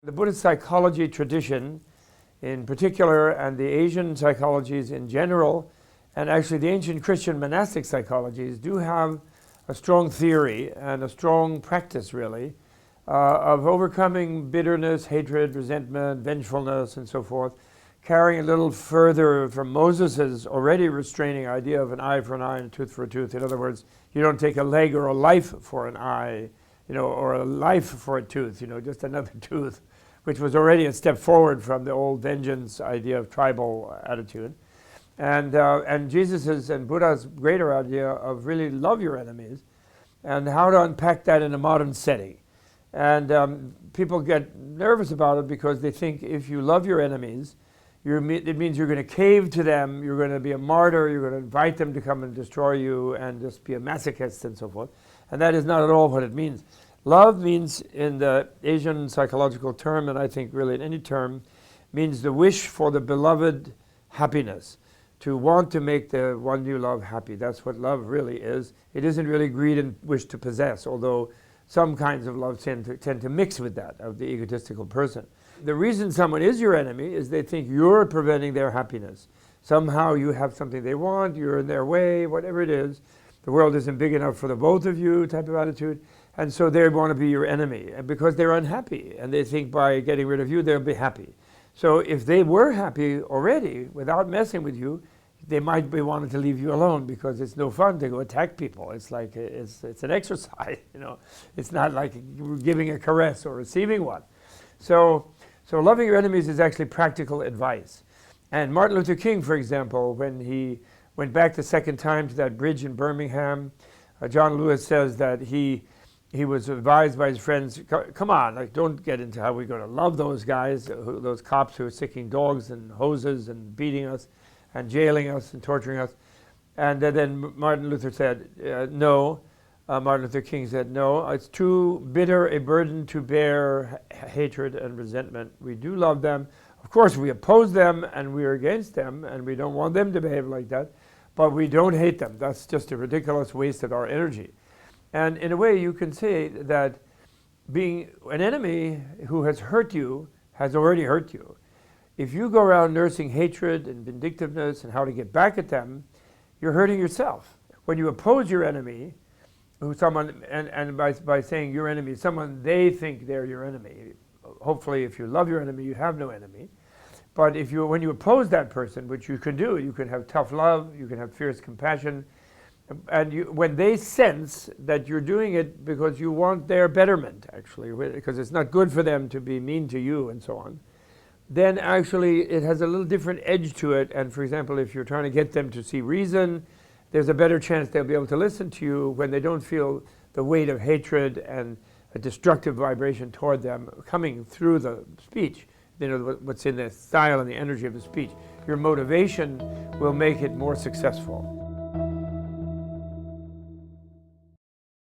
The Buddhist psychology tradition in particular, and the Asian psychologies in general, and actually the ancient Christian monastic psychologies do have a strong theory and a strong practice, really, of overcoming bitterness, hatred, resentment, vengefulness, and so forth, carrying a little further from Moses' already restraining idea of an eye for an eye and a tooth for a tooth. In other words, you don't take a leg or a life for an eye, or a life for a tooth, just another tooth, which was already a step forward from the old vengeance idea of tribal attitude. And Jesus's and Buddha's greater idea of really love your enemies and how to unpack that in a modern setting. And people get nervous about it because they think if you love your enemies, it means you're going to cave to them, you're going to be a martyr, you're going to invite them to come and destroy you and just be a masochist and so forth. And that is not at all what it means. Love means, in the Asian psychological term, and I think really in any term, means the wish for the beloved happiness, to want to make the one you love happy. That's what love really is. It isn't really greed and wish to possess, although some kinds of love tend to mix with that, of the egotistical person. The reason someone is your enemy is they think you're preventing their happiness. Somehow you have something they want, you're in their way, whatever it is. The world isn't big enough for the both of you type of attitude. And so they want to be your enemy, and because they're unhappy, and they think by getting rid of you, they'll be happy. So if they were happy already, without messing with you, they might be wanting to leave you alone because it's no fun to go attack people. It's like, it's an exercise, It's not like giving a caress or receiving one. So loving your enemies is actually practical advice. And Martin Luther King, for example, when he went back the second time to that bridge in Birmingham, John Lewis says that he was advised by his friends, come on, don't get into how we're going to love those guys, those cops who are sticking dogs and hoses and beating us and jailing us and torturing us. And then Martin Luther said, no. Martin Luther King said, no, it's too bitter a burden to bear hatred and resentment. We do love them. Of course, we oppose them and we are against them and we don't want them to behave like that, but we don't hate them. That's just a ridiculous waste of our energy. And in a way, you can say that being an enemy who has hurt you has already hurt you. If you go around nursing hatred and vindictiveness and how to get back at them, you're hurting yourself. When you oppose your enemy, and by saying your enemy, someone they think they're your enemy. Hopefully, if you love your enemy, you have no enemy. But when you oppose that person, which you can do, you can have tough love, you can have fierce compassion, and when they sense that you're doing it because you want their betterment, actually, because it's not good for them to be mean to you and so on, then actually it has a little different edge to it. And for example, if you're trying to get them to see reason, there's a better chance they'll be able to listen to you when they don't feel the weight of hatred and a destructive vibration toward them coming through the speech. What's in the style and the energy of the speech. Your motivation will make it more successful.